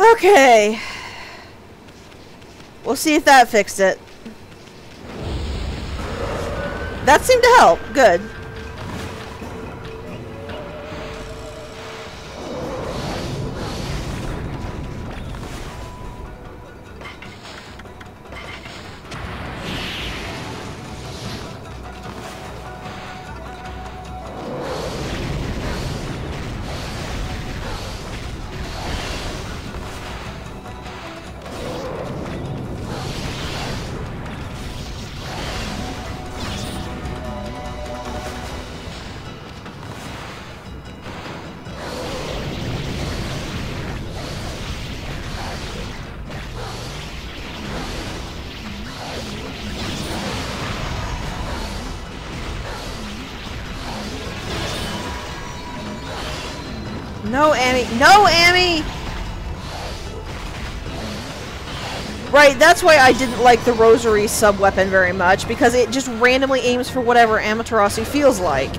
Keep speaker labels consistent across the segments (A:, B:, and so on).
A: Okay. We'll see if that fixed it. That seemed to help. Good. No, Amy. No, Amy! Right, that's why I didn't like the Rosary sub-weapon very much, because it just randomly aims for whatever Amaterasu feels like.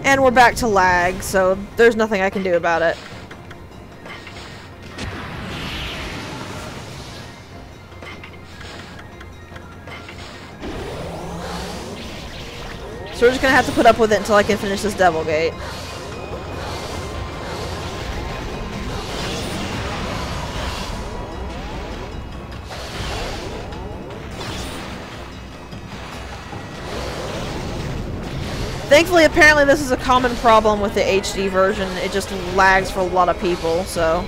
A: And we're back to lag, so there's nothing I can do about it. So we're just gonna have to put up with it until I can finish this Devil Gate. Thankfully, apparently this is a common problem with the HD version. It just lags for a lot of people, so...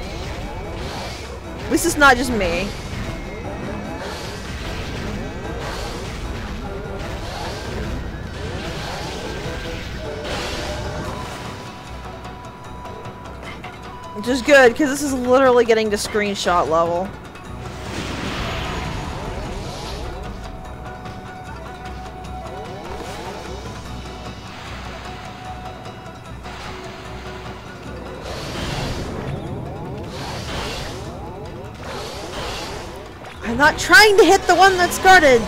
A: At least it's not just me. Which is good, because this is literally getting to screenshot level. I'm not trying to hit the one that's guarded!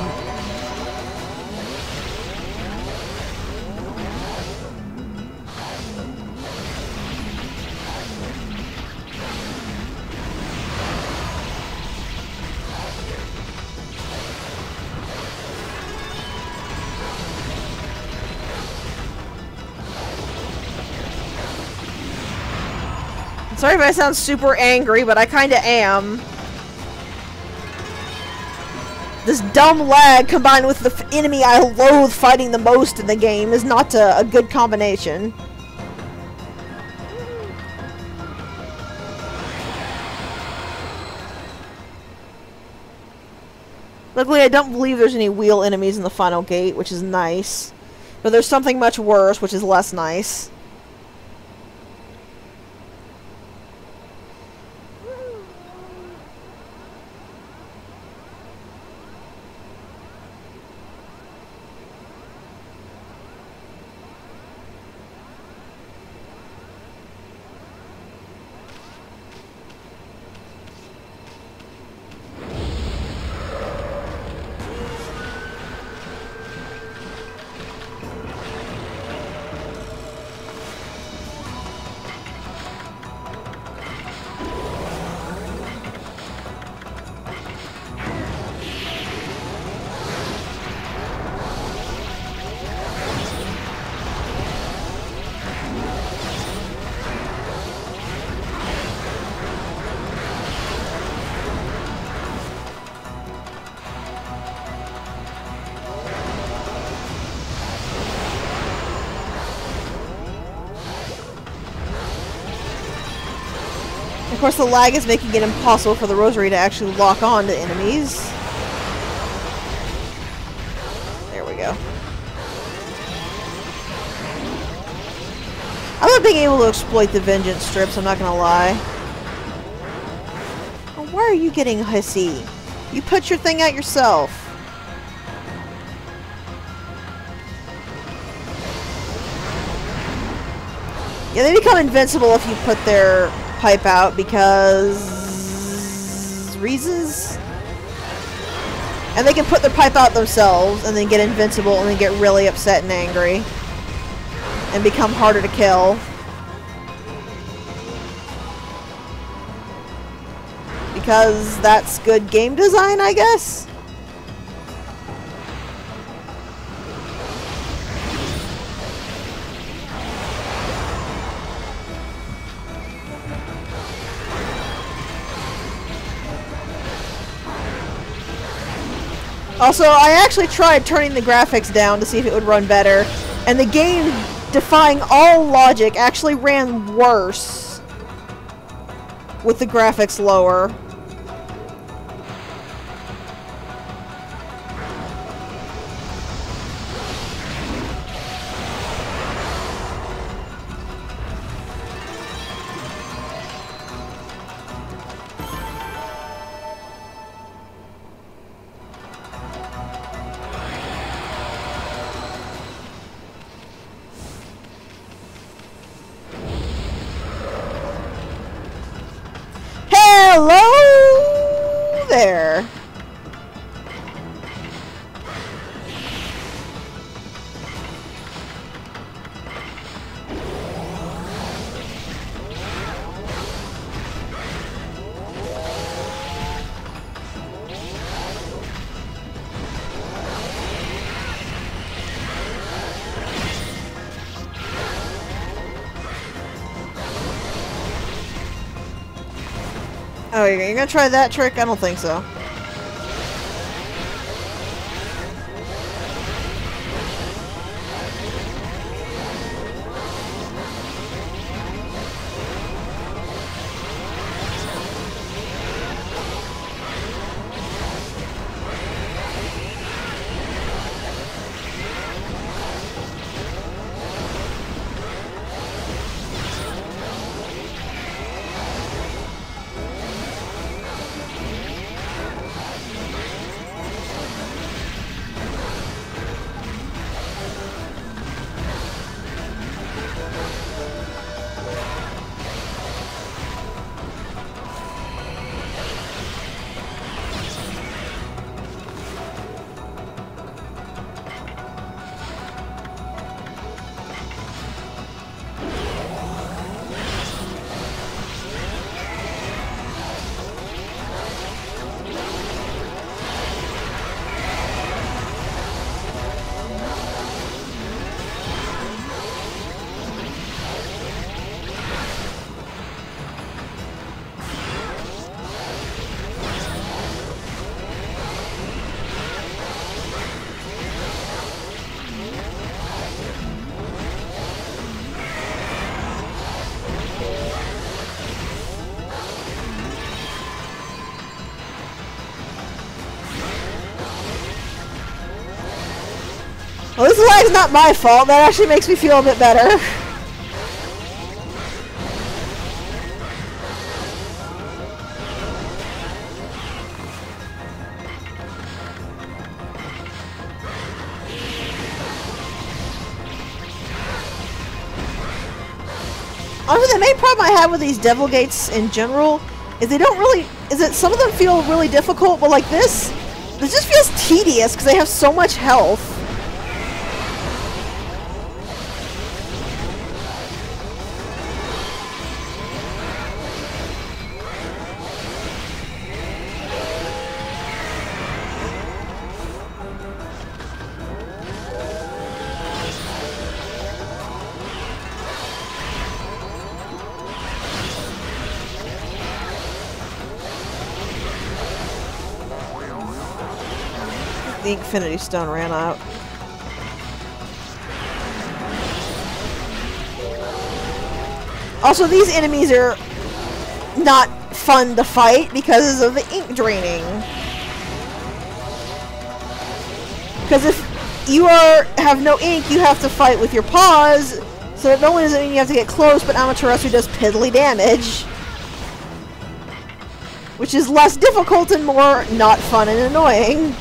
A: Sorry if I sound super angry, but I kinda am. This dumb lag combined with the enemy I loathe fighting the most in the game is not a good combination. Luckily, I don't believe there's any wheel enemies in the final gate, which is nice. But there's something much worse, which is less nice. Of course, the lag is making it impossible for the Rosary to actually lock on to enemies. There we go. I love being able to exploit the vengeance strips, I'm not gonna lie. Oh, why are you getting hissy? You put your thing out yourself. Yeah, they become invincible if you put their pipe out because reasons, and they can put their pipe out themselves and then get invincible and then get really upset and angry and become harder to kill. because that's good game design, I guess? Also, I actually tried turning the graphics down to see if it would run better, and the game, defying all logic, actually ran worse with the graphics lower. Hello there. Oh, you're gonna try that trick? I don't think so. Well, this lag's not my fault. That actually makes me feel a bit better. Honestly, the main problem I have with these devil gates in general is they don't really... is that some of them feel really difficult, but like this just feels tedious because they have so much health. The Infinity Stone ran out. Also, these enemies are not fun to fight because of the ink draining. Because if you have no ink, you have to fight with your paws, so not only does it mean you have to get close, but Amaterasu does piddly damage. Which is less difficult and more not fun and annoying.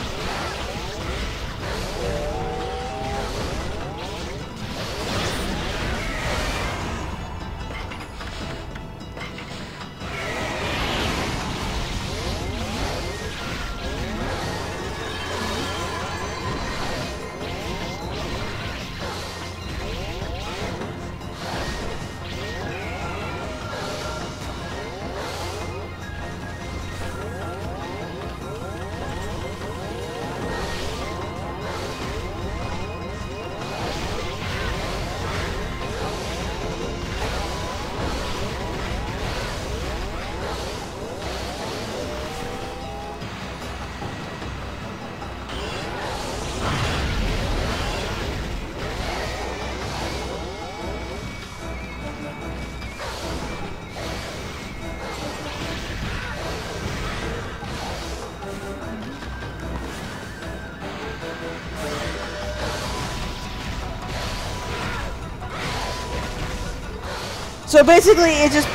A: So basically, it's just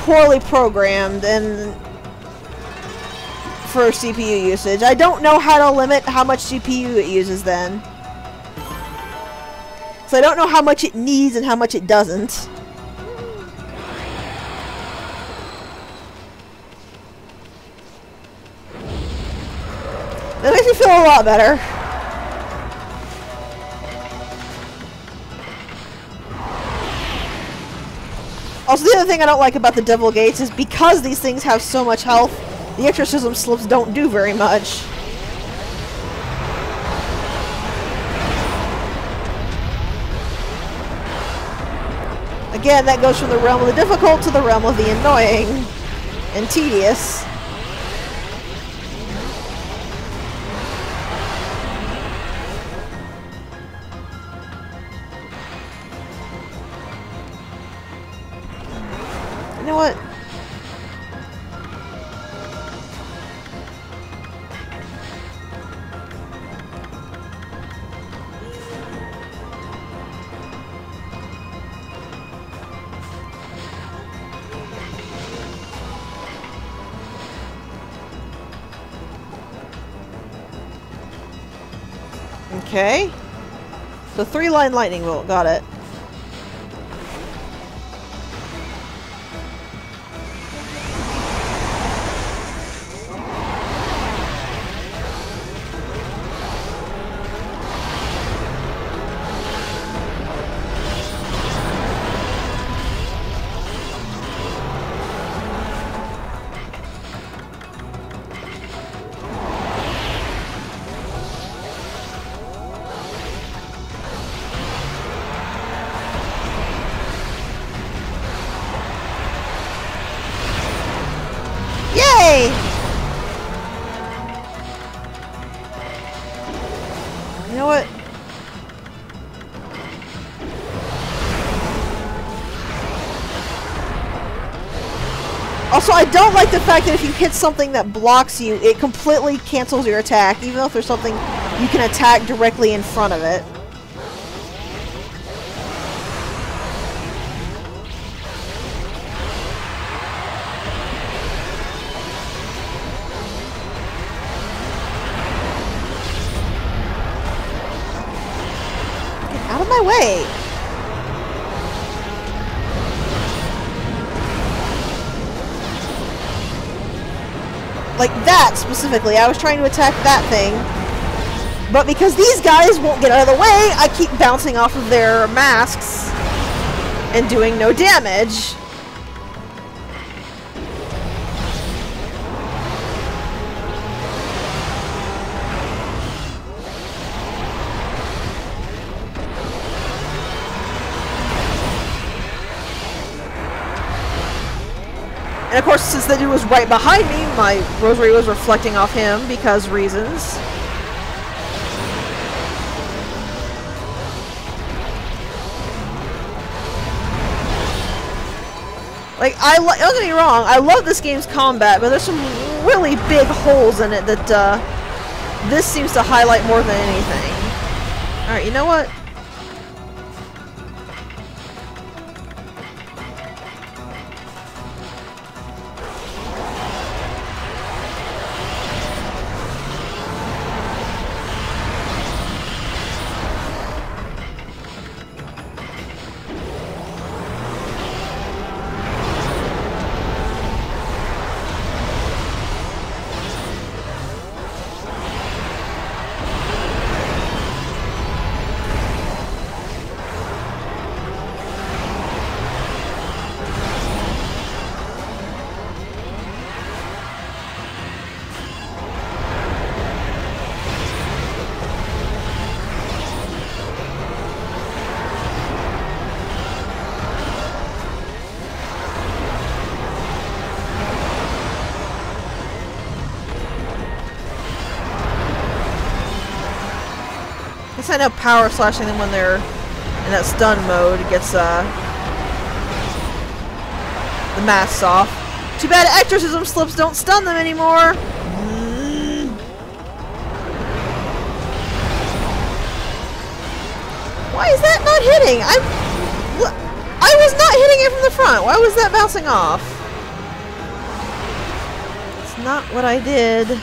A: poorly programmed and for CPU usage. I don't know how to limit how much CPU it uses then. So I don't know how much it needs and how much it doesn't. That makes me feel a lot better. Also, the other thing I don't like about the Devil Gates is because these things have so much health, the exorcism slips don't do very much. Again, that goes from the realm of the difficult to the realm of the annoying and tedious. You know what? Okay. So 3-line lightning bolt, got it. Yay! You know what? Also, I don't like the fact that if you hit something that blocks you, it completely cancels your attack, even though if there's something you can attack directly in front of it. Out of my way! Like that, specifically. I was trying to attack that thing. But because these guys won't get out of the way, I keep bouncing off of their masks and doing no damage. And of course, since the dude was right behind me, my rosary was reflecting off him because reasons. Like, don't get me wrong, I love this game's combat, but there's some really big holes in it that this seems to highlight more than anything. Alright, you know what? I know power slashing them when they're in that stun mode gets the masks off. Too bad exorcism slips don't stun them anymore. Why is that not hitting? I was not hitting it from the front. Why was that bouncing off? It's not what I did.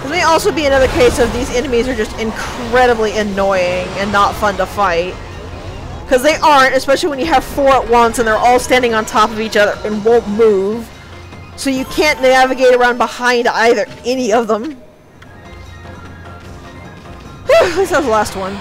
A: This may also be another case of these enemies are just incredibly annoying and not fun to fight. Because they aren't, especially when you have 4 at once and they're all standing on top of each other and won't move. So you can't navigate around behind any of them. Whew, at least that was the last one.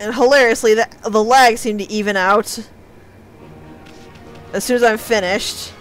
A: And hilariously, the lag seemed to even out as soon as I'm finished.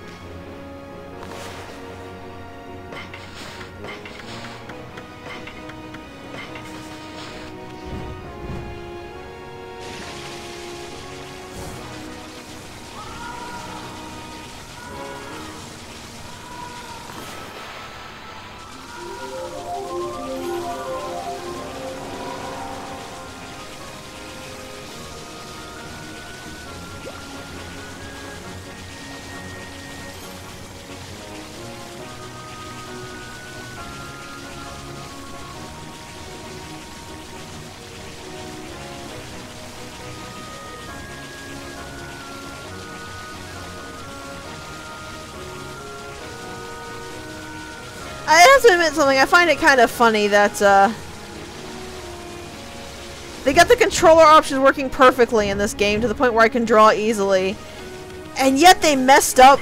A: I have to admit something, I find it kind of funny that, they got the controller options working perfectly in this game to the point where I can draw easily, and yet they messed up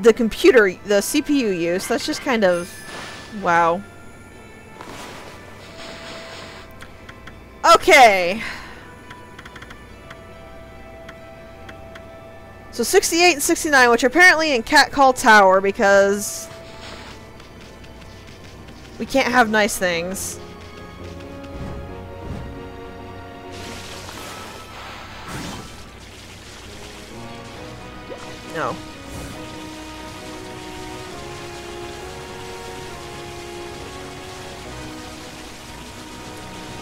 A: the CPU use. That's just kind of, wow. Okay. So 68 and 69, which are apparently in Cat Call Tower because we can't have nice things. No.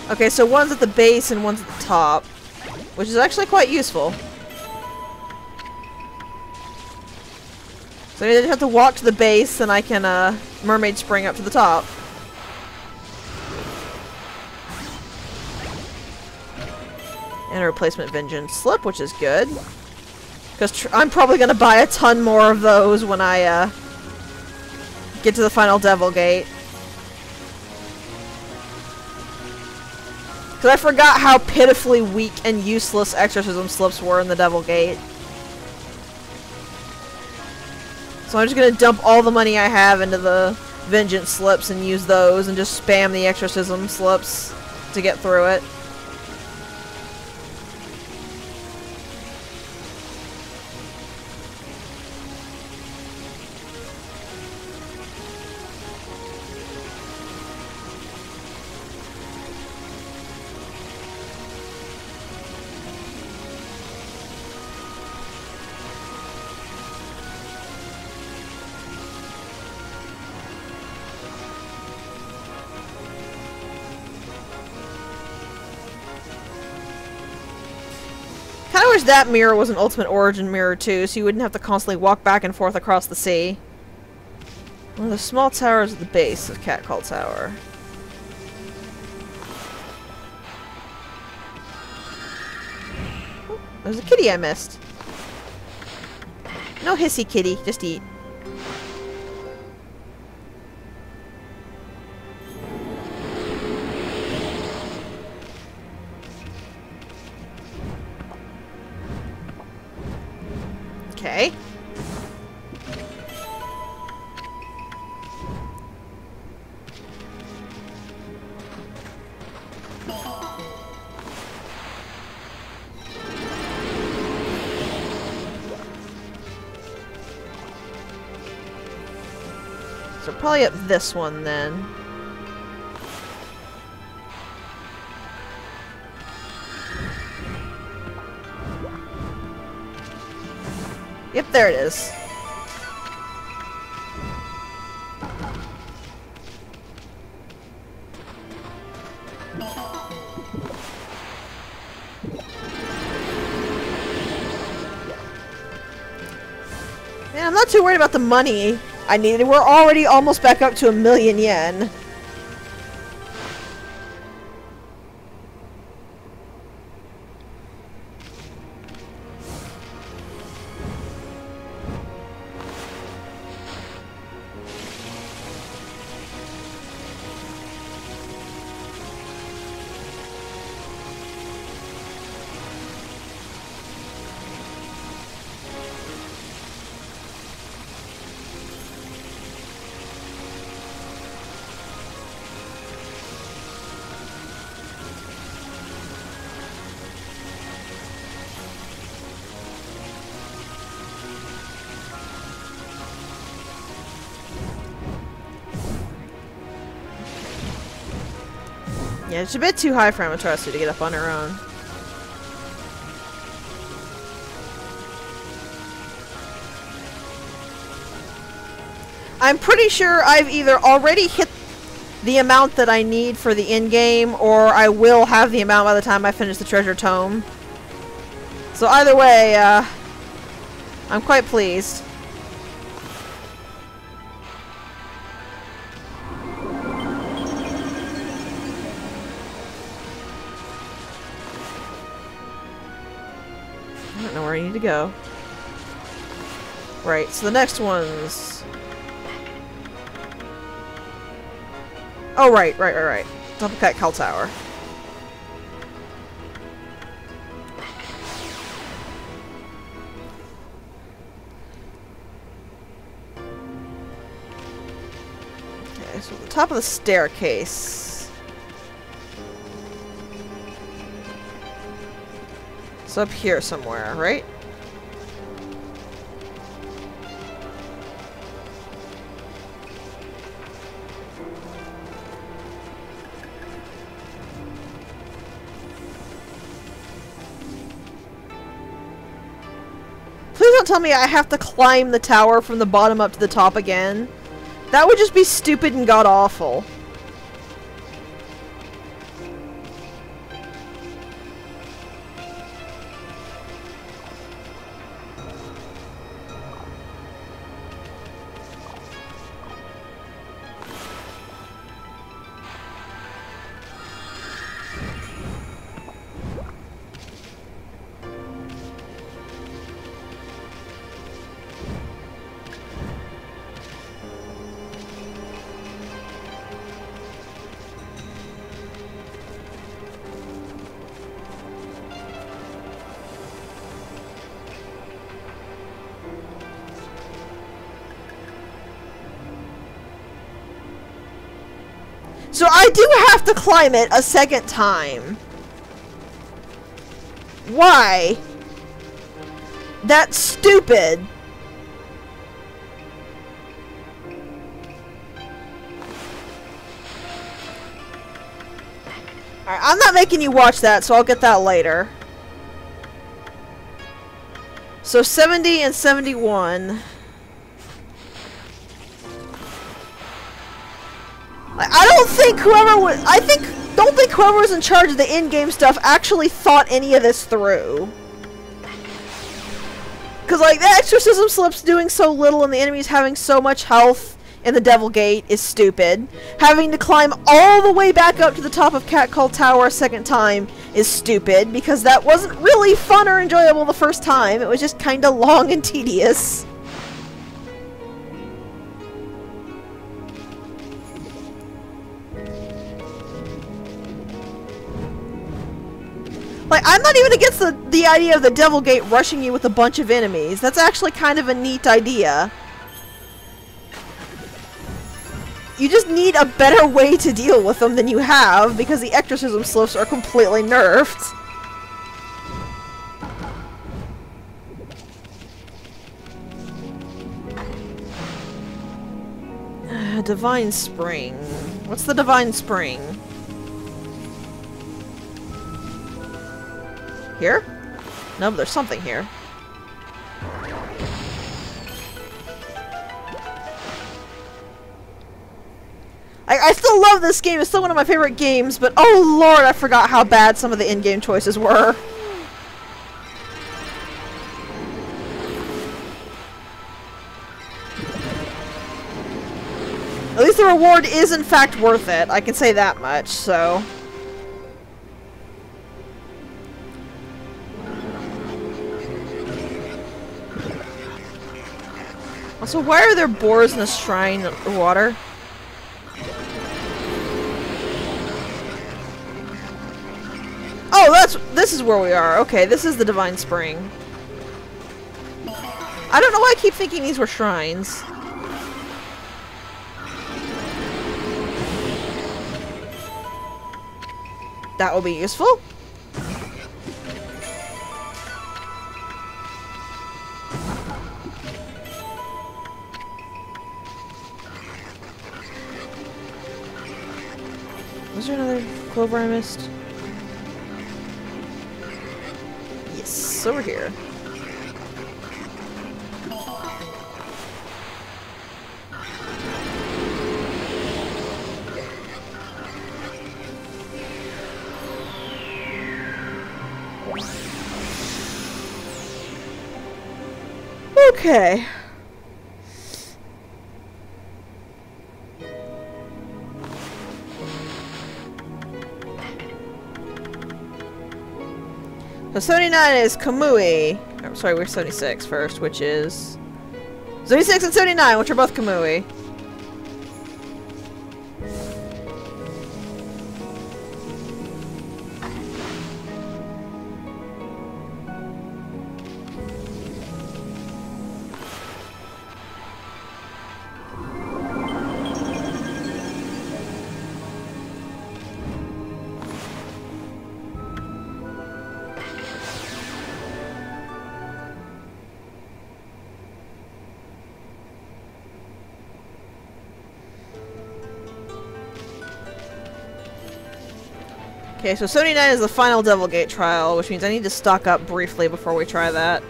A: Okay, so one's at the base and one's at the top, which is actually quite useful. So I just have to walk to the base and I can mermaid spring up to the top. And a replacement vengeance slip, which is good. Because I'm probably going to buy a ton more of those when I get to the final Devil Gate. Because I forgot how pitifully weak and useless exorcism slips were in the Devil Gate. So I'm just going to dump all the money I have into the vengeance slips and use those and just spam the exorcism slips to get through it. I wish that mirror was an Ultimate Origin mirror too, so you wouldn't have to constantly walk back and forth across the sea. One of the small towers at the base of Cat Call Tower. There's a kitty I missed. No hissy kitty, just eat. Okay. So probably up this one then. Yep, there it is. Man, I'm not too worried about the money I needed. We're already almost back up to 1,000,000 yen. Yeah, it's a bit too high for Amaterasu to get up on her own. I'm pretty sure I've either already hit the amount that I need for the in-game, or I will have the amount by the time I finish the treasure tome. So either way, I'm quite pleased. I don't know where I need to go. Right, so the next one's... Oh, right. Double Cat Cal Tower. Okay, so the top of the staircase. It's up here somewhere, right? Please don't tell me I have to climb the tower from the bottom up to the top again. That would just be stupid and god-awful. So I do have to climb it a second time. Why? That's stupid. Alright, I'm not making you watch that, so I'll get that later. So 70 and 71. I don't think whoever was... don't think whoever was in charge of the in-game stuff actually thought any of this through. Because, like, the exorcism slip's doing so little and the enemy's having so much health, in the Devil Gate is stupid. Having to climb all the way back up to the top of Catcall Tower a second time is stupid, because that wasn't really fun or enjoyable the first time. It was just kinda long and tedious. Like, I'm not even against the idea of the Devil Gate rushing you with a bunch of enemies. That's actually kind of a neat idea. You just need a better way to deal with them than you have, because the Ectorcism Slips are completely nerfed. Divine Spring. What's the Divine Spring? Here? No, but there's something here. I still love this game. It's still one of my favorite games, but oh lord, I forgot how bad some of the in-game choices were. At least the reward is in fact worth it. I can say that much, so... Also, why are there boars in the shrine water? Oh, this is where we are. Okay, this is the Divine Spring. I don't know why I keep thinking these were shrines. That will be useful. Was there another clover I missed? Yes, over here. Okay. So 79 is Kamui. Oh, sorry, we're 76 first, which is... 76 and 79, which are both Kamui. Okay, so 79 is the final Devil Gate trial, which means I need to stock up briefly before we try that.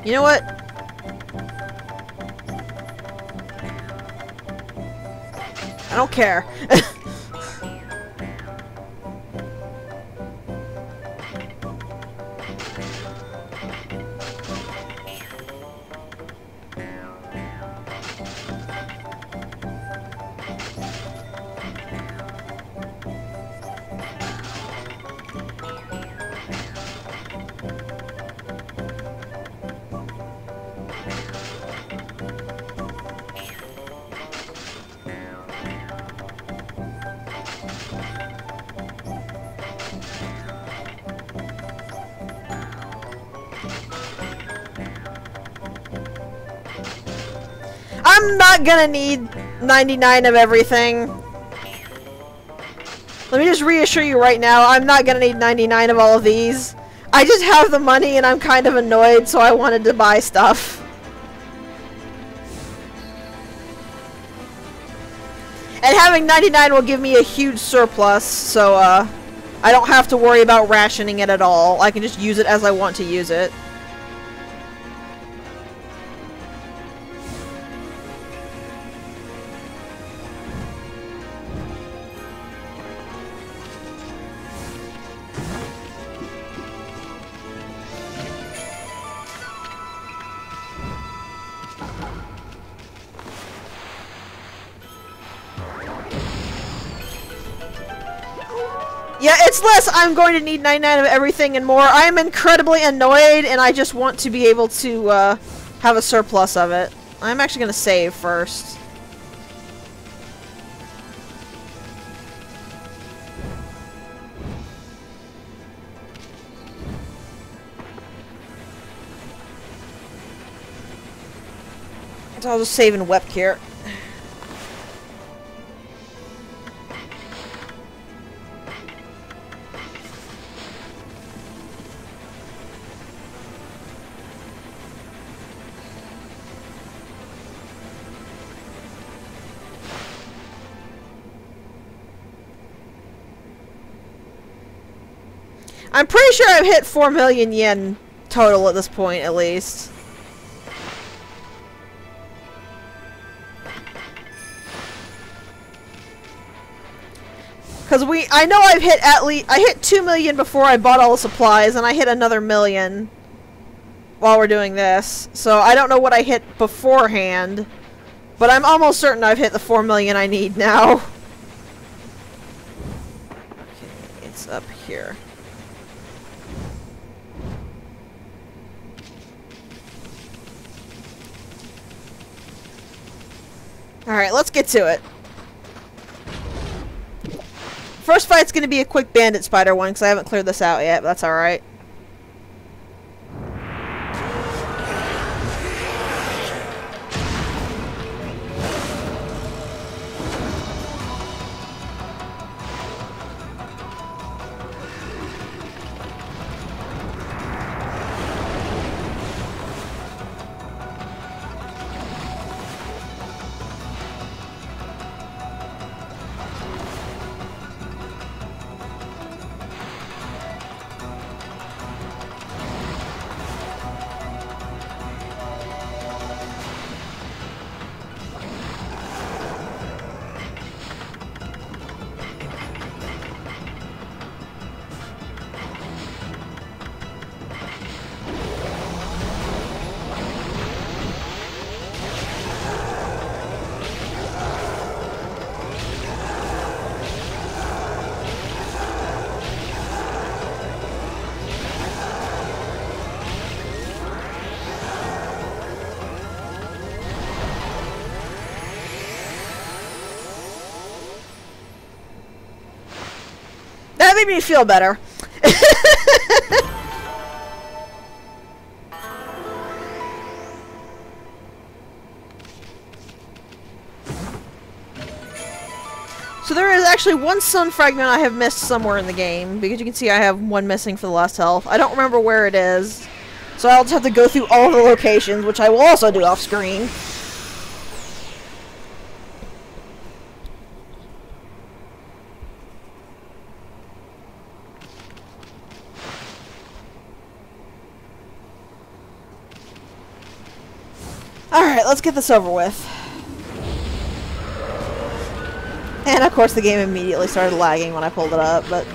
A: You know what? I don't care. I'm not gonna need 99 of everything. Let me just reassure you right now, I'm not gonna need 99 of all of these. I just have the money and I'm kind of annoyed, so I wanted to buy stuff. And having 99 will give me a huge surplus, so I don't have to worry about rationing it at all. I can just use it as I want to use it. Yeah, it's less I'm going to need 99 of everything and more. I am incredibly annoyed and I just want to be able to have a surplus of it. I'm actually going to save first. So I'll just save in Wep here. I'm pretty sure I've hit 4 million yen total at this point, at least. Because I know I've hit I hit 2 million before I bought all the supplies, and I hit another million while we're doing this. So I don't know what I hit beforehand, but I'm almost certain I've hit the 4 million I need now. Okay, it's up here. Alright, let's get to it. First fight's gonna be a quick bandit spider one, because I haven't cleared this out yet, but that's alright. That made me feel better. So there is actually one sun fragment I have missed somewhere in the game, because you can see I have one missing for the last health. I don't remember where it is, so I'll just have to go through all the locations, which I will also do off screen. Alright, let's get this over with. And of course the game immediately started lagging when I pulled it up, but...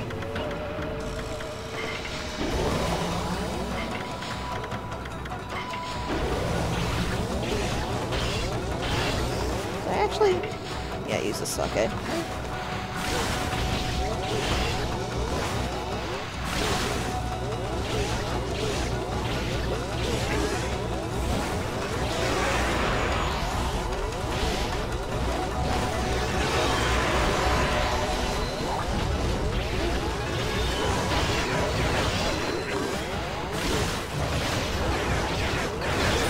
A: Did I actually... Yeah, use this, okay.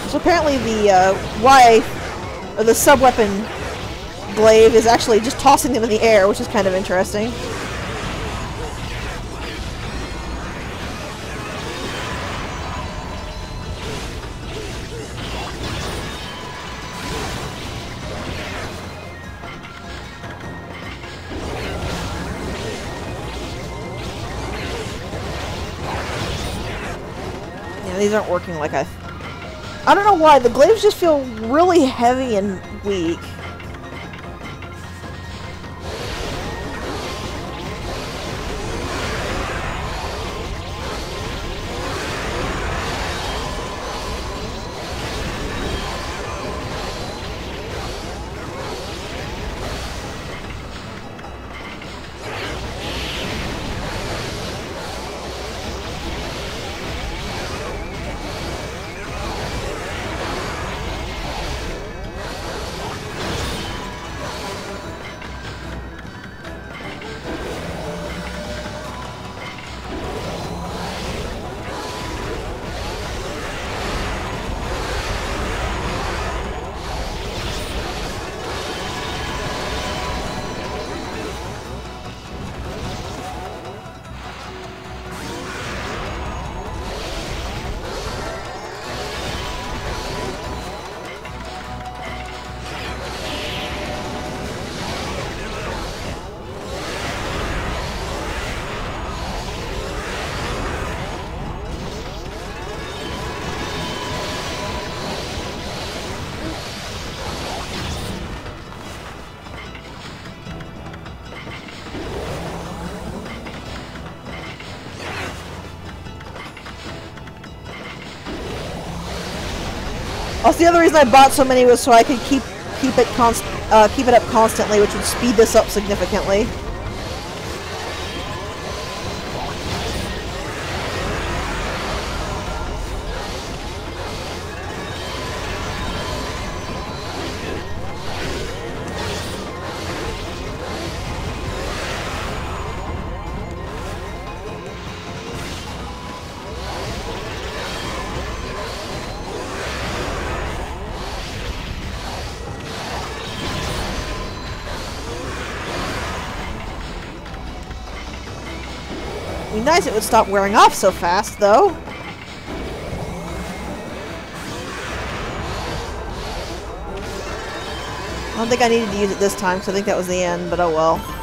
A: So apparently the sub-weapon glaive is actually just tossing them in the air, which is kind of interesting. And these aren't working like I don't know why. The glaives just feel really heavy and weak. Also, the other reason I bought so many was so I could keep it up constantly, which would speed this up significantly. It'd be nice it would stop wearing off so fast, though. I don't think I needed to use it this time, because I think that was the end, but oh well.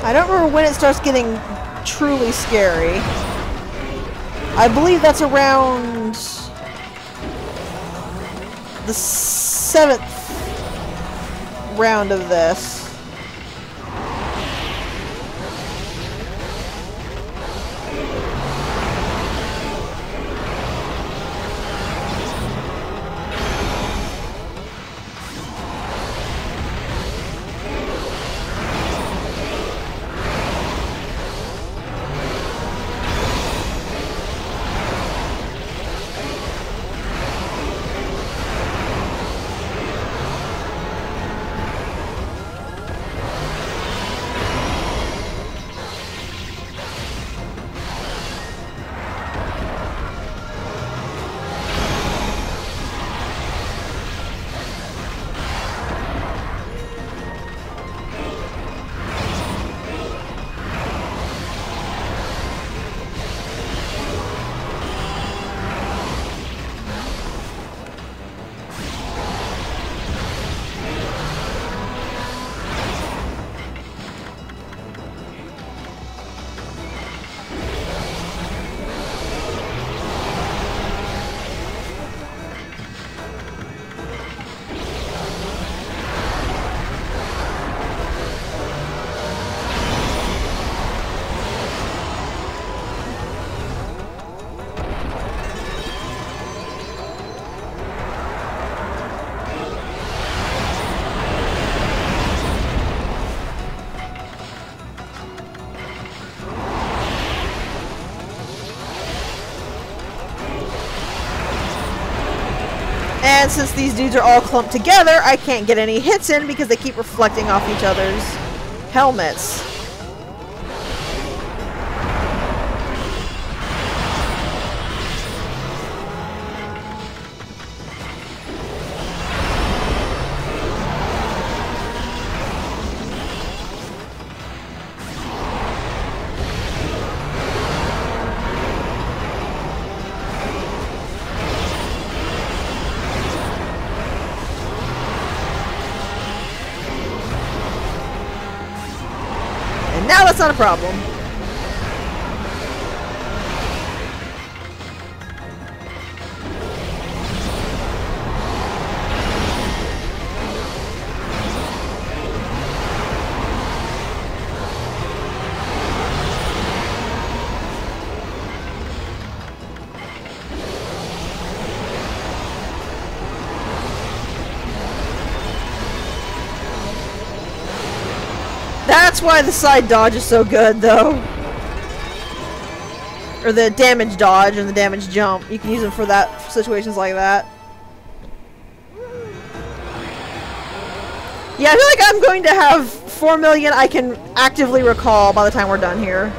A: I don't remember when it starts getting truly scary. I believe that's around the 7th round of this. And since these dudes are all clumped together, I can't get any hits in because they keep reflecting off each other's helmets. Now that's not a problem. That's why the side dodge is so good, though. Or the damage dodge and the damage jump. You can use them for that situations like that. Yeah, I feel like I'm going to have 4 million I can actively recall by the time we're done here.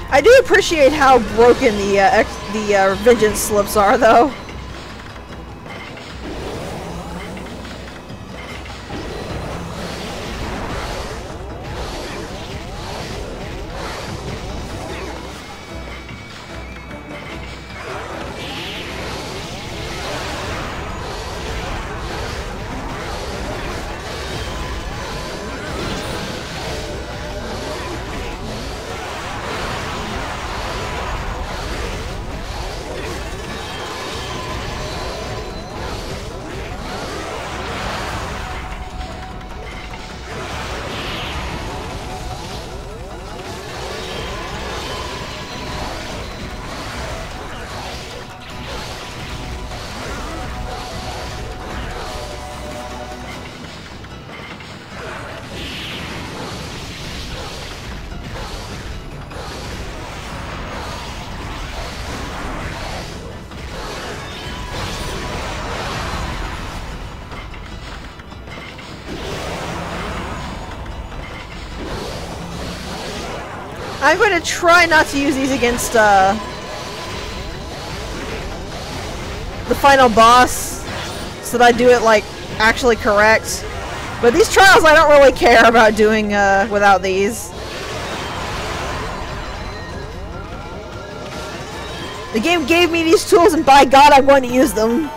A: I do appreciate how broken the vengeance slips are, though. I'm going to try not to use these against the final boss, so that I do it like actually correct. But these trials I don't really care about doing without these. The game gave me these tools, and by God I'm going to use them.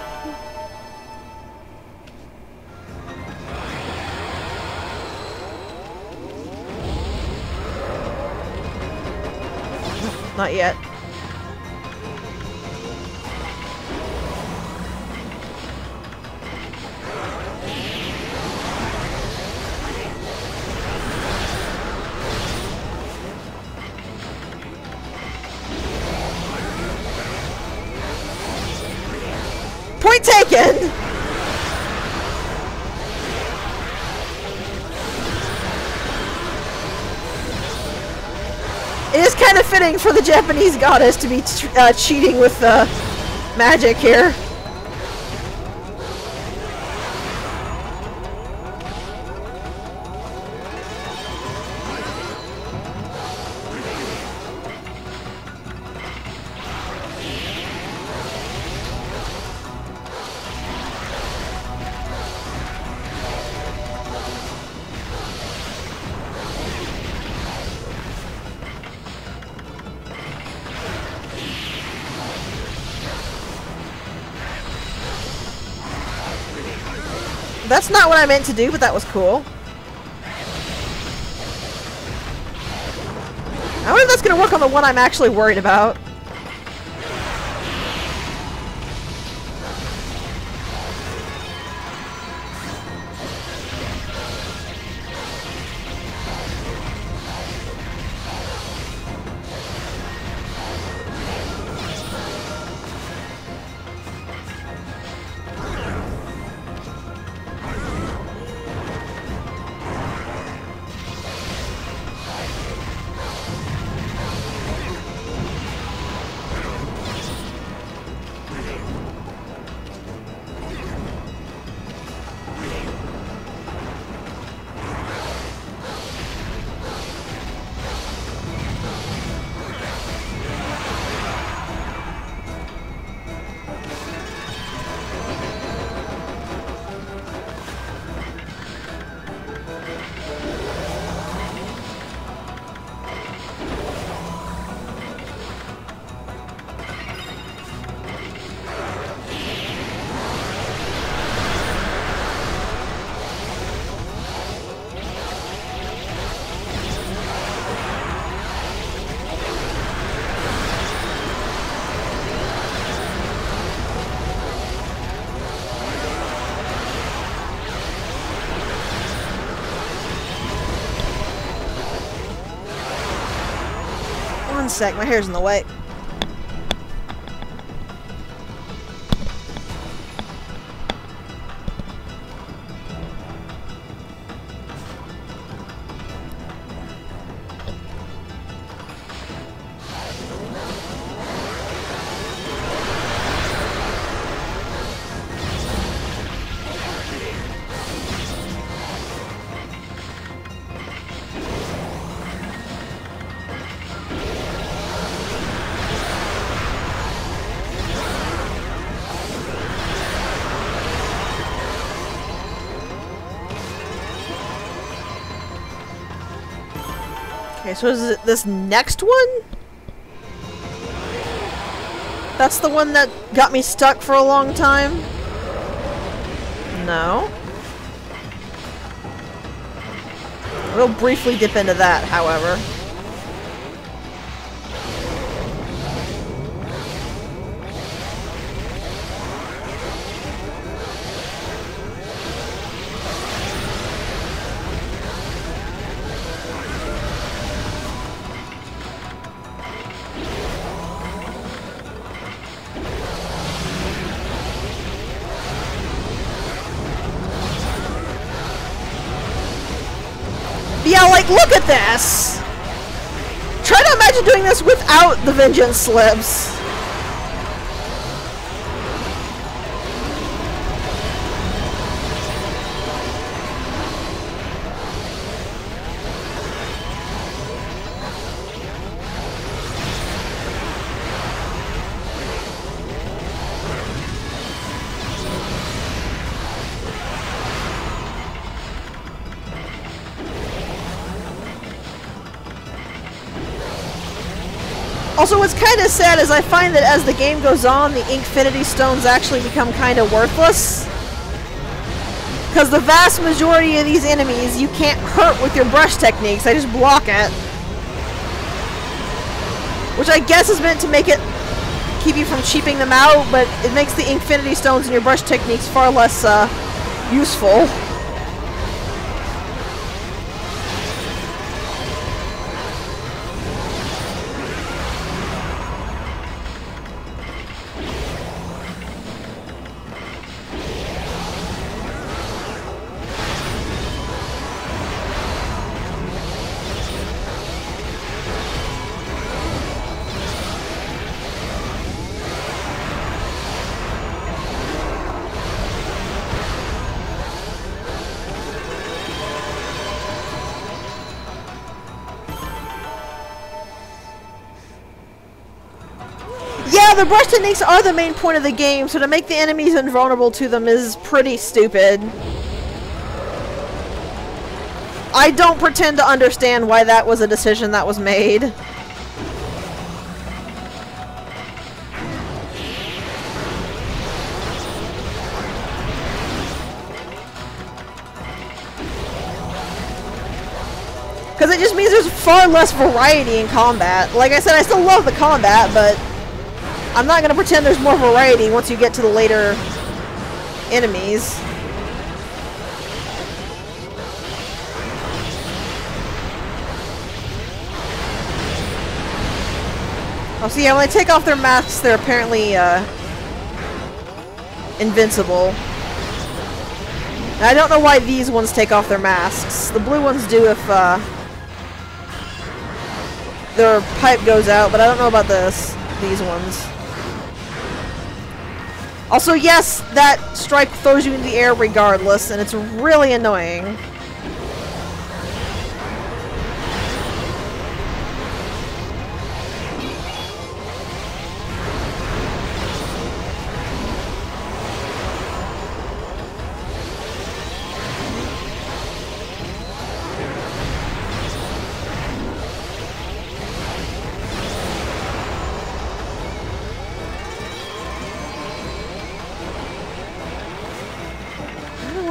A: Not yet. Point taken! It is kind of fitting for the Japanese goddess to be cheating with magic here. That's not what I meant to do, but that was cool. I wonder if that's gonna work on the one I'm actually worried about. One sec, my hair's in the way. Okay, so is it this next one? That's the one that got me stuck for a long time? No. We'll briefly dip into that, however. Yeah, like, look at this! Try to imagine doing this without the vengeance slips. Also, what's kind of sad is I find that as the game goes on, the Infinity Stones actually become kind of worthless. Because the vast majority of these enemies you can't hurt with your brush techniques, they just block it. Which I guess is meant to make it keep you from cheaping them out, but it makes the Infinity Stones and your brush techniques far less useful. Yeah, the brush techniques are the main point of the game, so to make the enemies invulnerable to them is pretty stupid. I don't pretend to understand why that was a decision that was made. Because it just means there's far less variety in combat. Like I said, I still love the combat, but I'm not going to pretend there's more variety once you get to the later enemies. Oh, so yeah, when they take off their masks, they're apparently, invincible. And I don't know why these ones take off their masks. The blue ones do if, their pipe goes out, but I don't know about these ones. Also, yes, that strike throws you in the air regardless, and it's really annoying.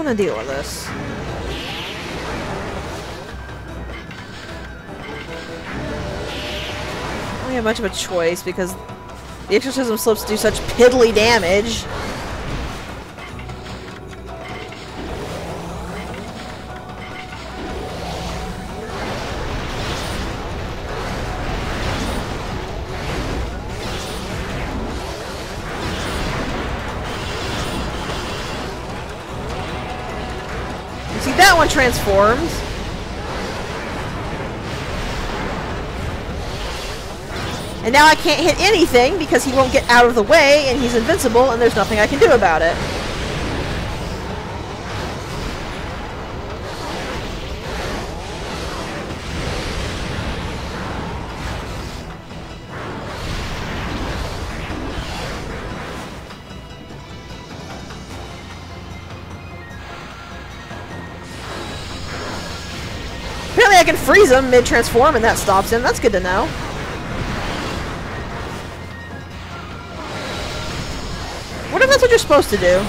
A: To deal with this. I don't have much of a choice because the exorcism slips do such piddly damage. That one transformed. And now I can't hit anything because he won't get out of the way and he's invincible and there's nothing I can do about it. Apparently I can freeze him mid-transform and that stops him. That's good to know. What if that's what you're supposed to do?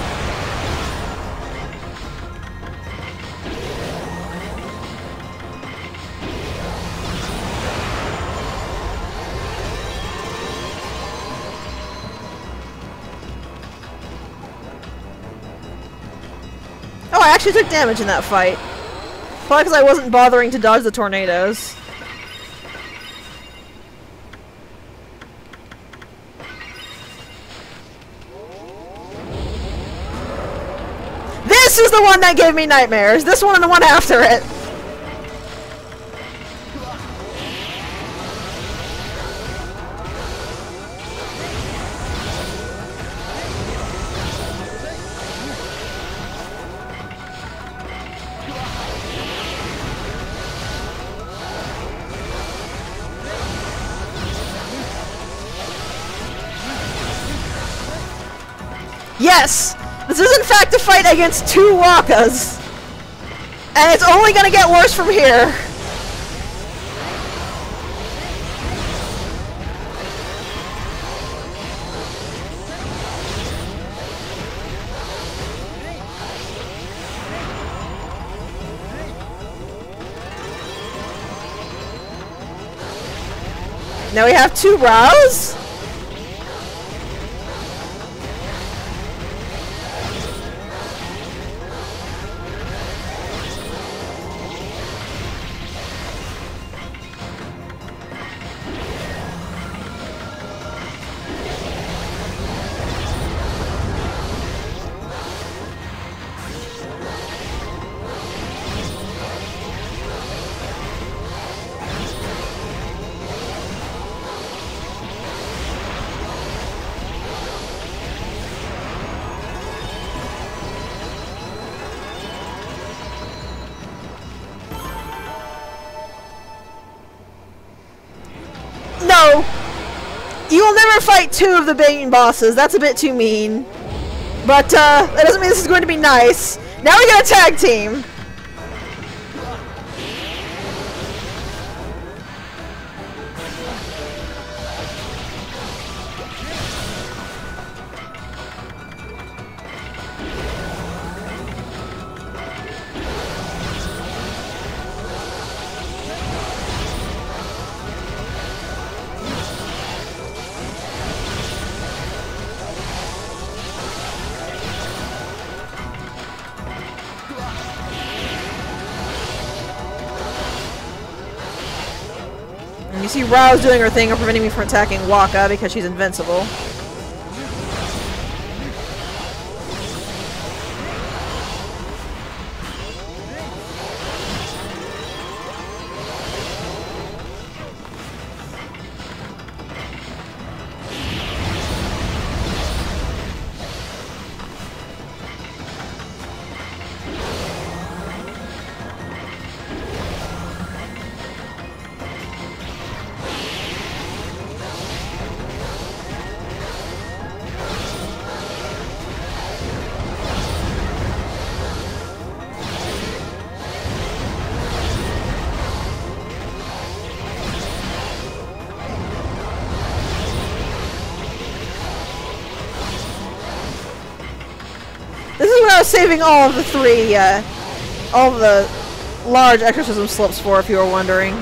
A: Oh, I actually took damage in that fight. Probably because I wasn't bothering to dodge the tornadoes. This is the one that gave me nightmares! This one and the one after it! Yes! This is in fact a fight against two Wakas! And it's only gonna get worse from here! Now we have two Raos? No! You will never fight two of the main bosses. That's a bit too mean. But, that doesn't mean this is going to be nice. Now we got a tag team! And you see Rao's doing her thing of preventing me from attacking Waka because she's invincible. This is what I was saving all of the three, all of the large exorcism slips for, if you were wondering.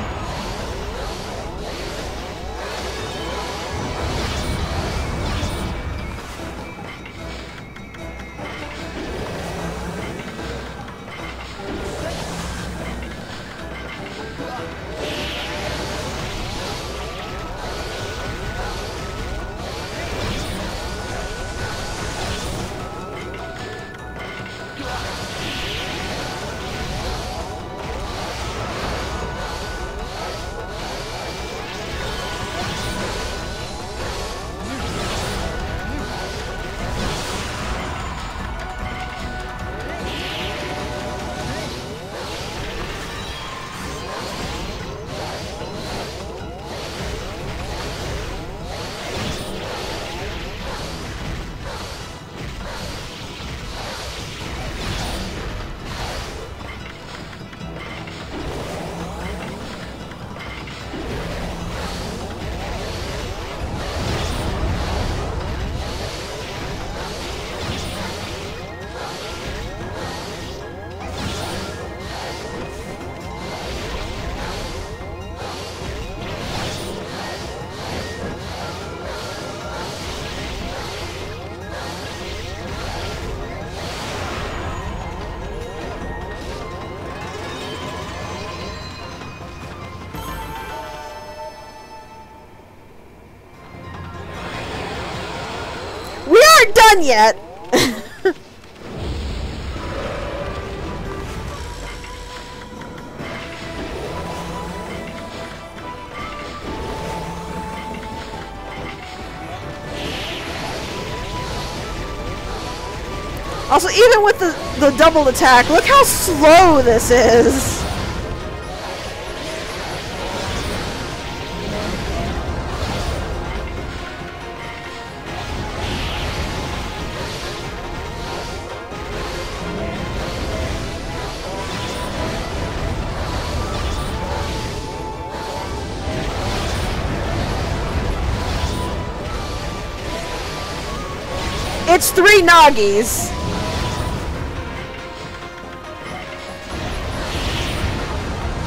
A: Done yet. Also, even with the double attack, look how slow this is. It's 3 Nagis.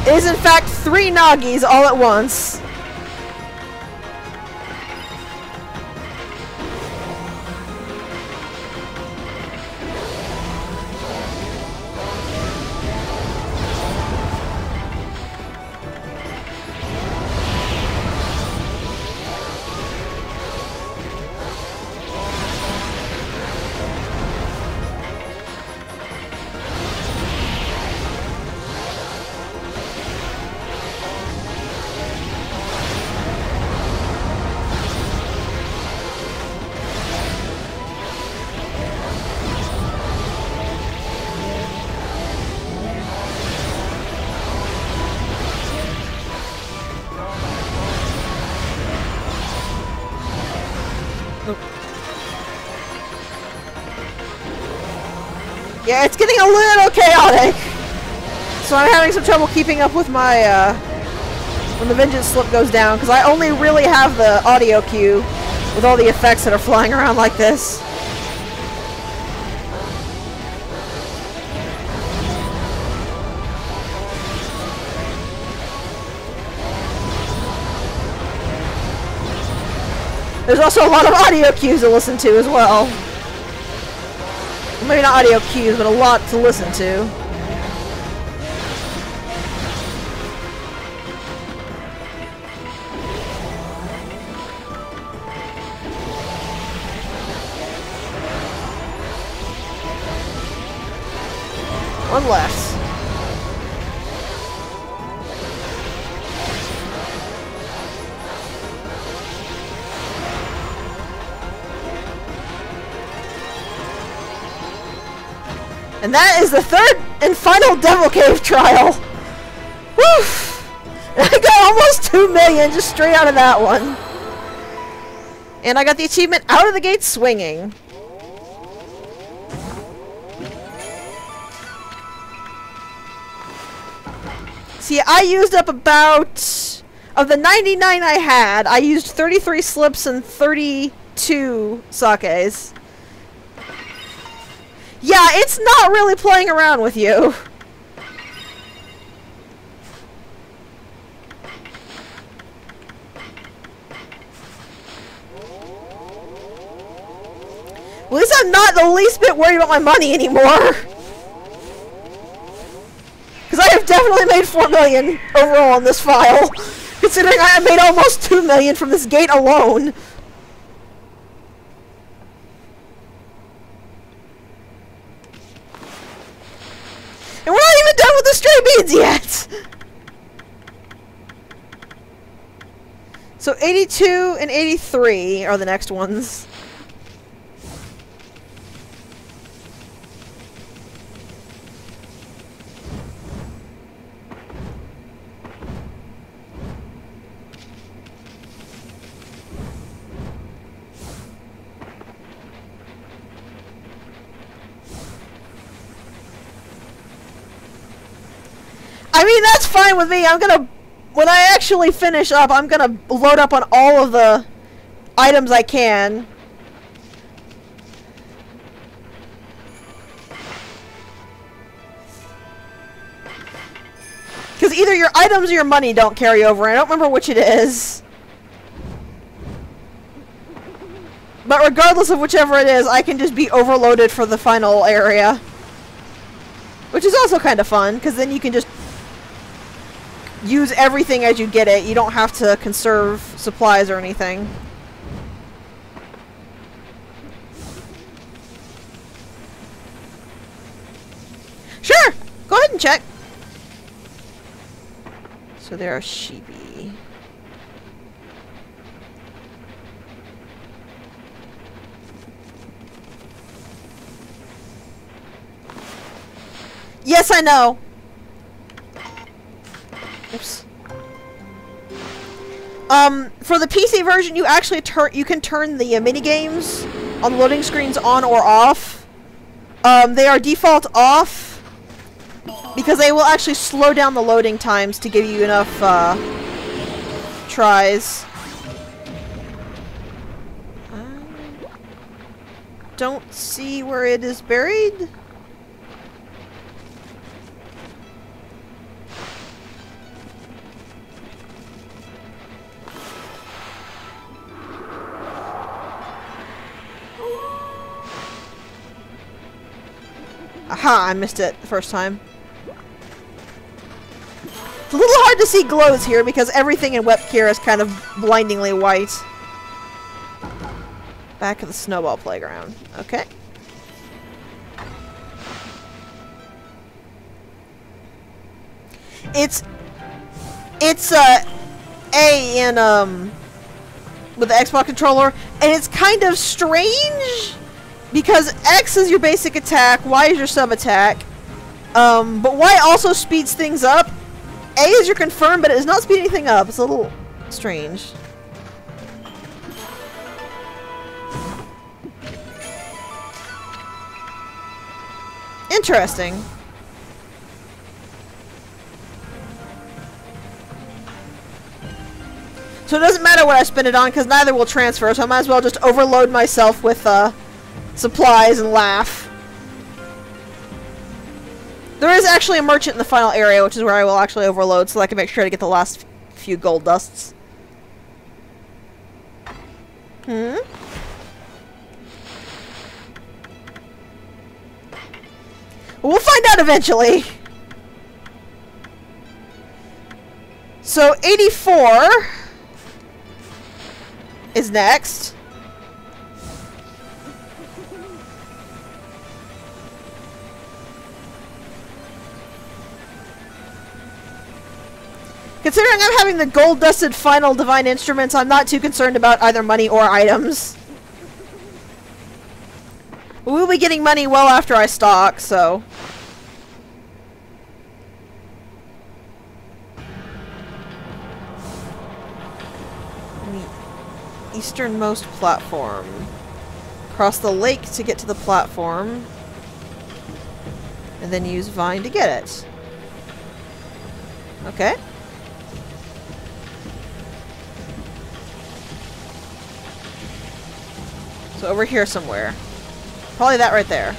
A: It is in fact 3 Nagis all at once. Yeah, it's getting a little chaotic. So I'm having some trouble keeping up with my, when the Vengeance Slip goes down, because I only really have the audio cue with all the effects that are flying around like this. There's also a lot of audio cues to listen to as well. Maybe not audio cues, but a lot to listen to. One left. And that is the third and final Devil Cave trial. Woo! I got almost 2 million just straight out of that one. And I got the achievement out of the gate swinging. See, I used up about... Of the 99 I had, I used 33 slips and 32 sakes. Yeah, it's not really playing around with you. At least I'm not the least bit worried about my money anymore. Because I have definitely made 4 million overall on this file. Considering I have made almost 2 million from this gate alone. And we're not even done with the stray beads yet! So 82 and 83 are the next ones. I mean, that's fine with me. I'm gonna... When I actually finish up, I'm gonna load up on all of the items I can. Because either your items or your money don't carry over. I don't remember which it is. But regardless of whichever it is, I can just be overloaded for the final area. Which is also kind of fun, because then you can just use everything as you get it. You don't have to conserve supplies or anything. Sure! Go ahead and check. So there are sheepy. Yes, I know. Oops. For the PC version, you actually you can turn the mini games on the loading screens on or off. They are default off because they will actually slow down the loading times to give you enough tries. Don't see where it is buried. Aha, I missed it the first time. It's a little hard to see glows here because everything in Webkira is kind of blindingly white. Back at the snowball playground. Okay. It's A in with the Xbox controller, and it's kind of strange. Because X is your basic attack, Y is your sub-attack, but Y also speeds things up. A is your confirm, but it does not speed anything up. It's a little strange. Interesting. So it doesn't matter what I spend it on, because neither will transfer, so I might as well just overload myself with, supplies and laugh. There is actually a merchant in the final area, which is where I will actually overload so I can make sure to get the last few gold dusts. We'll find out eventually. So 84 is next. Considering I'm having the gold-dusted final divine instruments, I'm not too concerned about either money or items. We'll be getting money well after I stock, so... The easternmost platform. Cross the lake to get to the platform. And then use Vine to get it. Okay. So over here somewhere. Probably that right there.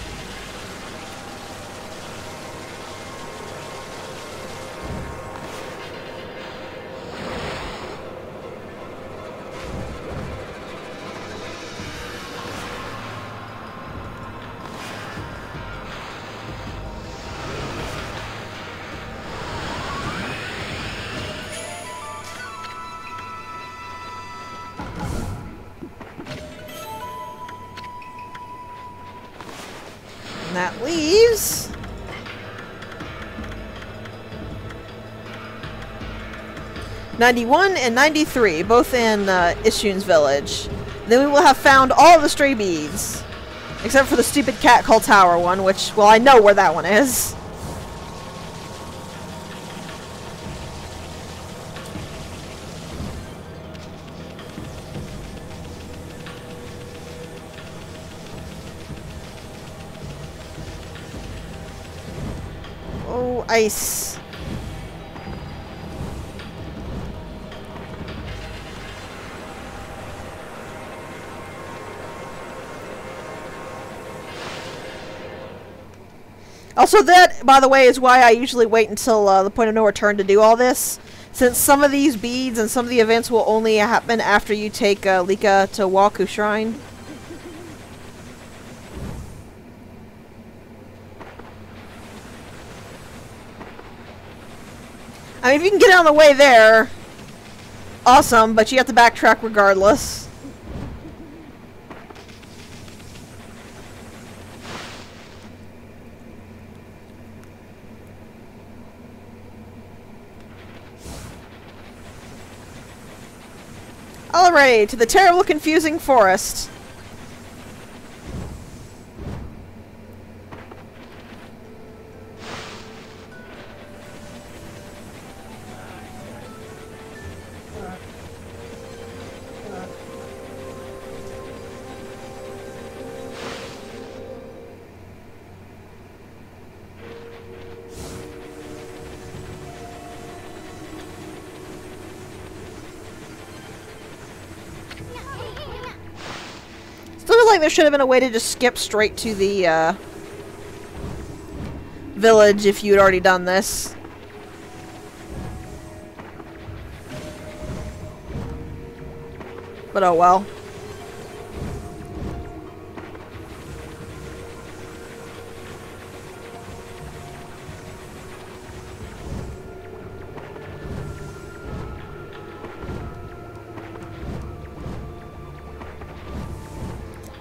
A: And that leaves... '91 and '93, both in Ishun's village. Then we will have found all of the stray beads. Except for the stupid cat called Tower one, which, well, I know where that one is. Oh, ice. Also, that, by the way, is why I usually wait until the point of no return to do all this. Since some of these beads and some of the events will only happen after you take Lika to Waku Shrine. I mean, if you can get out of the way there, awesome, but you have to backtrack regardless. Alright, to the terrible confusing forest. Still feel like there should have been a way to just skip straight to the village if you'd already done this. But oh well.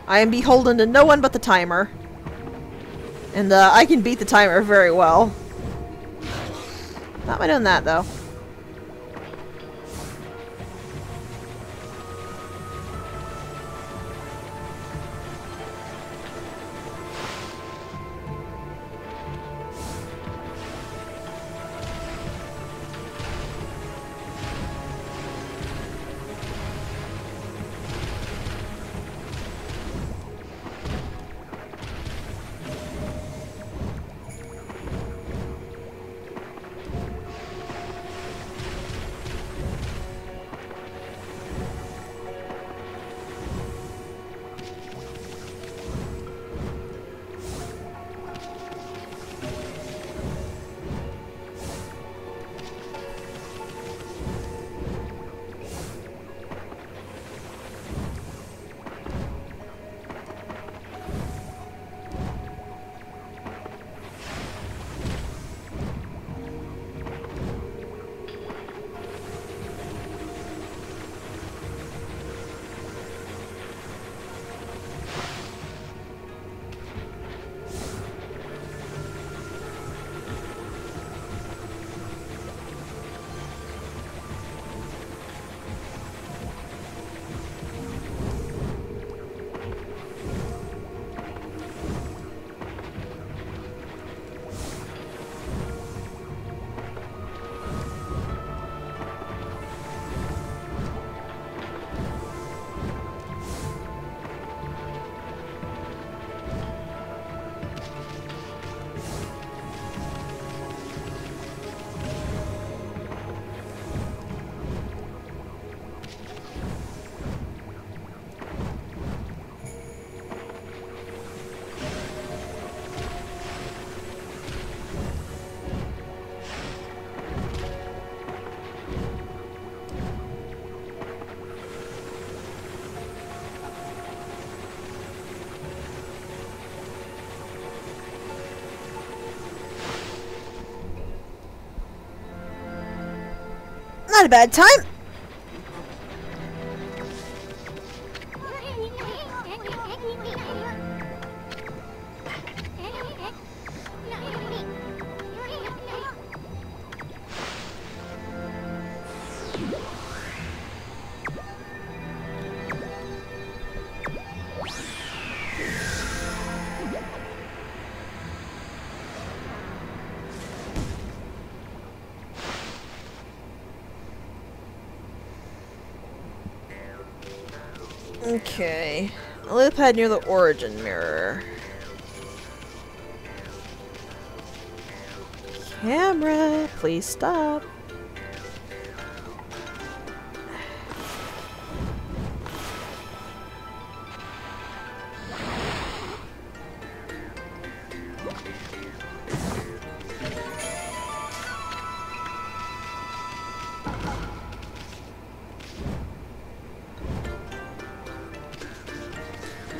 A: I am beholden to no one but the timer. And I can beat the timer very well. Not by doing that, though. Not a bad time. Okay. A lily pad near the origin mirror. Camera, please stop.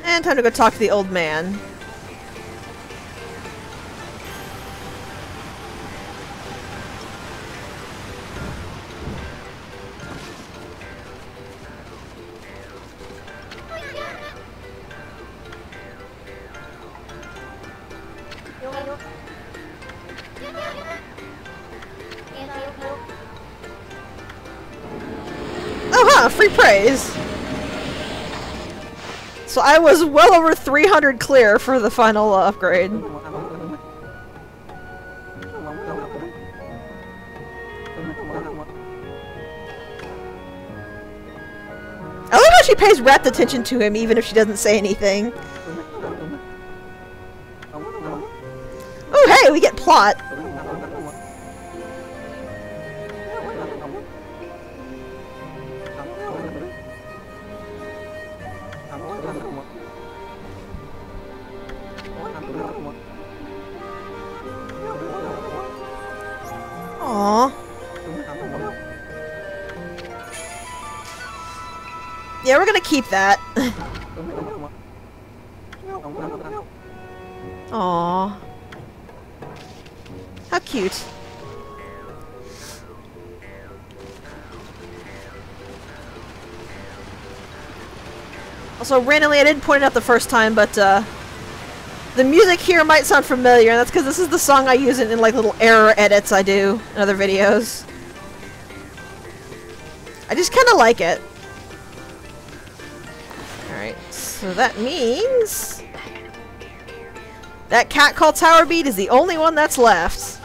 A: And time to go talk to the old man. Oh huh, free praise! So I was well over 300 clear for the final upgrade. I love how she pays rapt attention to him even if she doesn't say anything. Oh hey, we get plot! Aww. Yeah, we're gonna keep that. Aww. How cute. Also, randomly, I didn't point it out the first time, but the music here might sound familiar, and that's because this is the song I use in like little error edits I do in other videos. I just kind of like it. Alright, so that means that cat call tower bead is the only one that's left.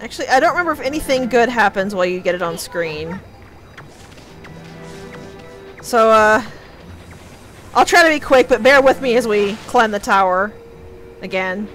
A: Actually, I don't remember if anything good happens while you get it on screen. So, I'll try to be quick, but bear with me as we climb the tower again.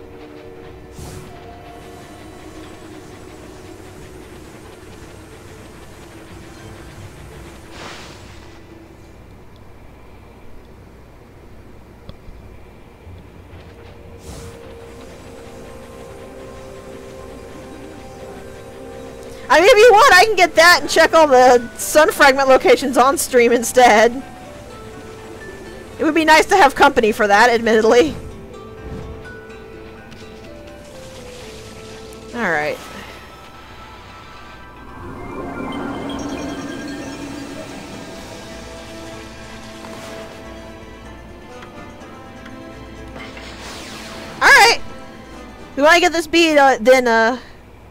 A: I mean, if you want, I can get that and check all the sun fragment locations on stream instead. It would be nice to have company for that, admittedly. Alright. Alright! We want to get this bead, then,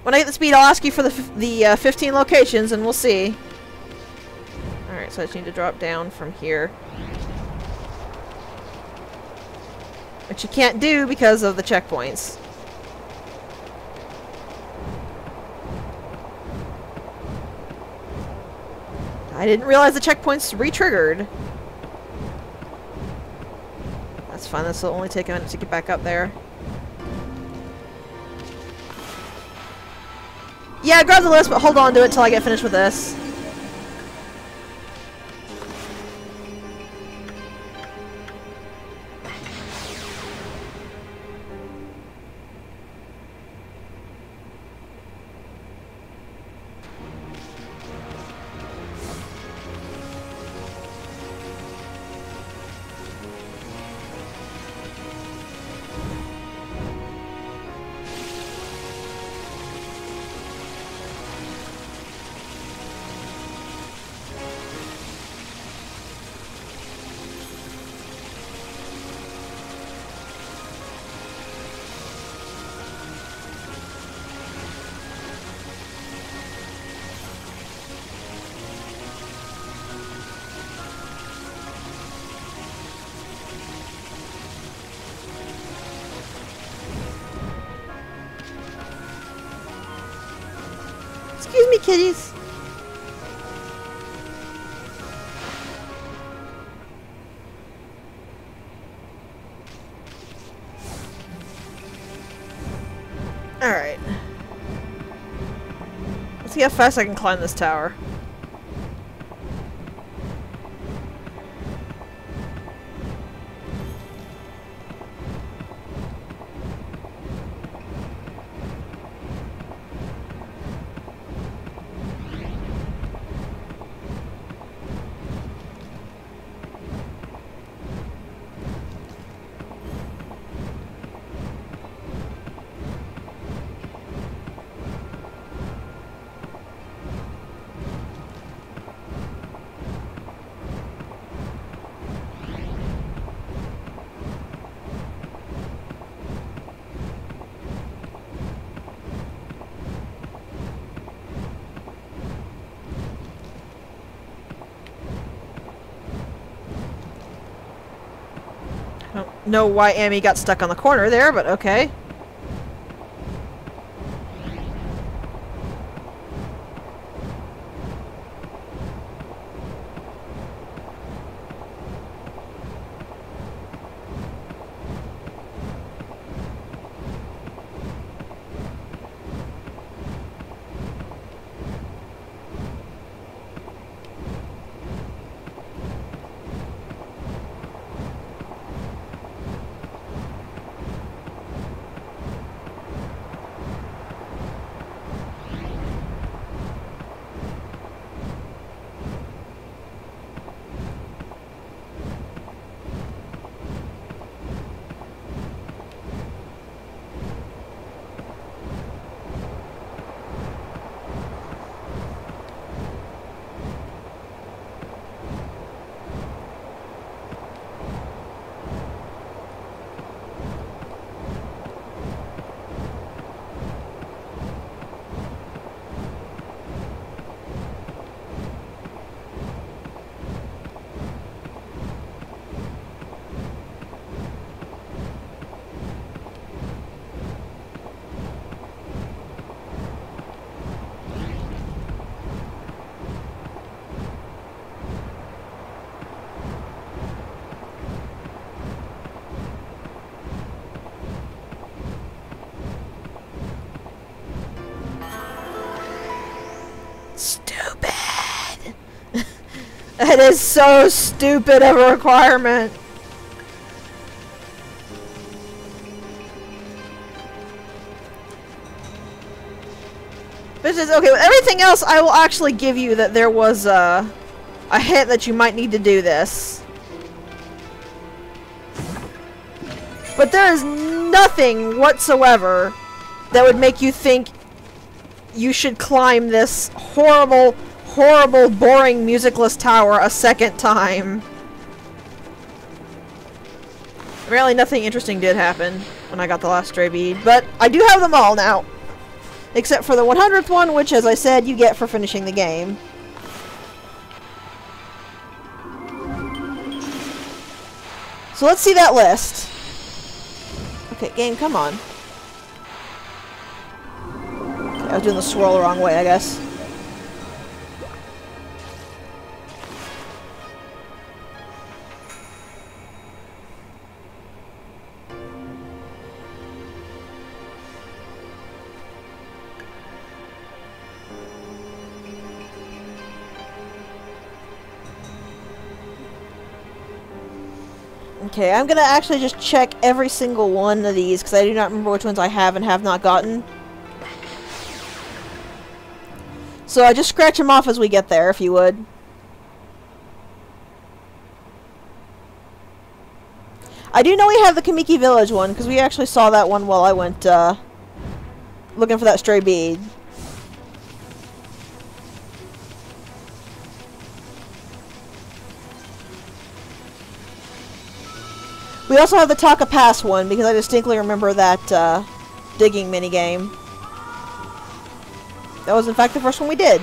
A: when I get the speed, I'll ask you for the 15 locations, and we'll see. Alright, so I just need to drop down from here. Which you can't do because of the checkpoints. I didn't realize the checkpoints re-triggered. That's fine, this will only take a minute to get back up there. Yeah, grab the list, but hold on to it until I get finished with this. Excuse me, kitties. Alright. Let's see how fast I can climb this tower. I don't know why Amy got stuck on the corner there, but okay. Stupid! It is so stupid of a requirement. This is okay. With everything else, I will actually give you that there was a hint that you might need to do this. But there is nothing whatsoever that would make you think you should climb this horrible, horrible, boring, musicless tower a second time. Really, nothing interesting did happen when I got the last stray bead, but I do have them all now. Except for the 100th one, which, as I said, you get for finishing the game. So let's see that list. Okay, game, come on. Okay, I was doing the swirl the wrong way, I guess. Okay, I'm gonna actually just check every single one of these, because I do not remember which ones I have and have not gotten. So I just scratch them off as we get there, if you would. I do know we have the Kamiki Village one, because we actually saw that one while I went, looking for that stray bead. We also have the Taka Pass one, because I distinctly remember that, digging minigame. That was, in fact, the first one we did.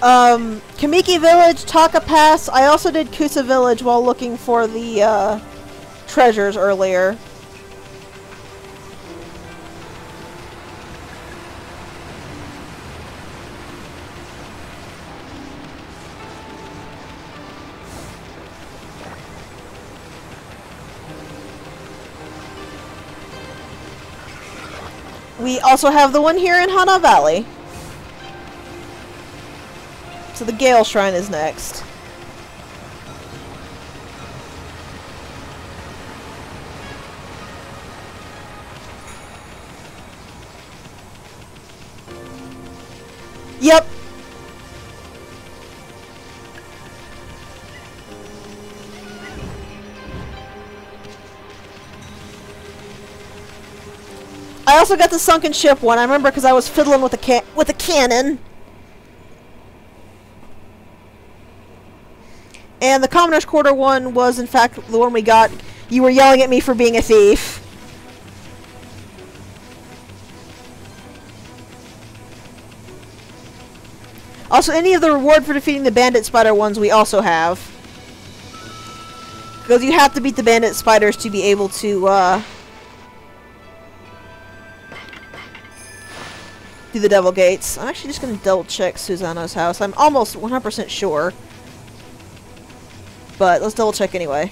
A: Kamiki Village, Taka Pass. I also did Kusa Village while looking for the, treasures earlier. We also have the one here in Hana Valley. So the Gale Shrine is next. Yep. I also got the sunken ship one. I remember because I was fiddling with the cannon. And the Commoner's Quarter one was, in fact, the one we got. You were yelling at me for being a thief. Also, any of the reward for defeating the Bandit Spider ones we also have. Because you have to beat the Bandit Spiders to be able to, do the Devil Gates. I'm actually just going to double check Susano's house. I'm almost 100% sure. But let's double check anyway.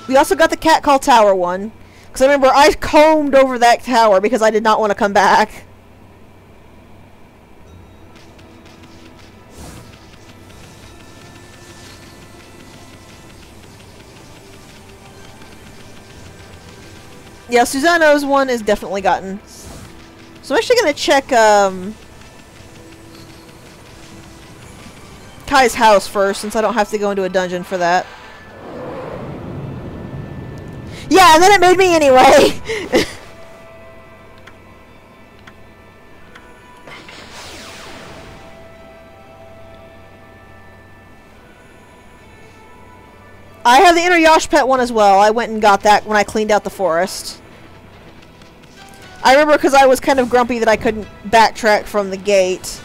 A: We also got the Cat Call Tower one. Because I remember I combed over that tower because I did not want to come back. Yeah, Susano's one is definitely gotten. So I'm actually going to check Kai's house first, since I don't have to go into a dungeon for that. Yeah, and then it made me anyway! I have the Inner Yosh Pet one as well. I went and got that when I cleaned out the forest. I remember because I was kind of grumpy that I couldn't backtrack from the gate.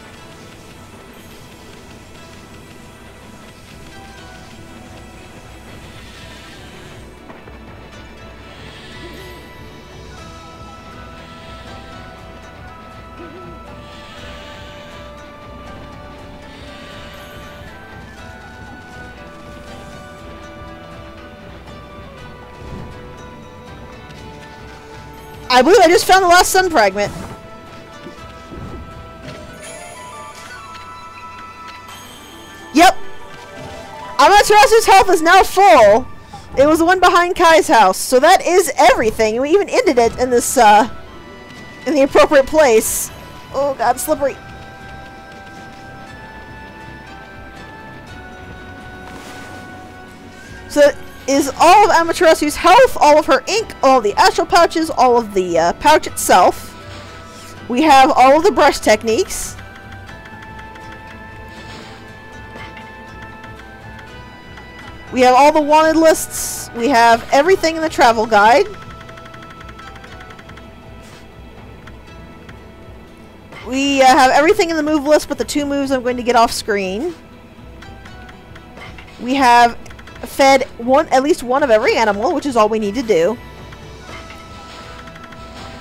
A: I believe I just found the last sun fragment. Yep. Amaterasu's health is now full. It was the one behind Kai's house. So that is everything. We even ended it in this, in the appropriate place. Oh god, slippery. So that is all of Amaterasu's health, all of her ink, all of the astral pouches, all of the pouch itself. We have all of the brush techniques. We have all the wanted lists. We have everything in the travel guide. We have everything in the move list but the 2 moves I'm going to get off screen. We have fed at least one of every animal, which is all we need to do.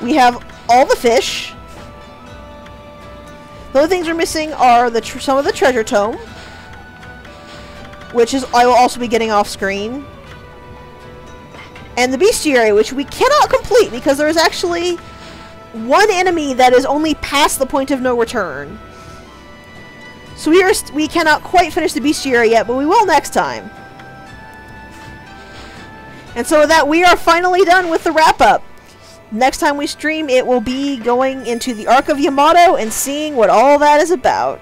A: We have all the fish. The only things we're missing are some of the treasure tome, which is I will also be getting off screen, and the bestiary, which we cannot complete because there is actually one enemy that is only past the point of no return. So we cannot quite finish the bestiary yet, but we will next time. And so with that, we are finally done with the wrap-up. Next time we stream, it will be going into the Arc of Yamato and seeing what all that is about.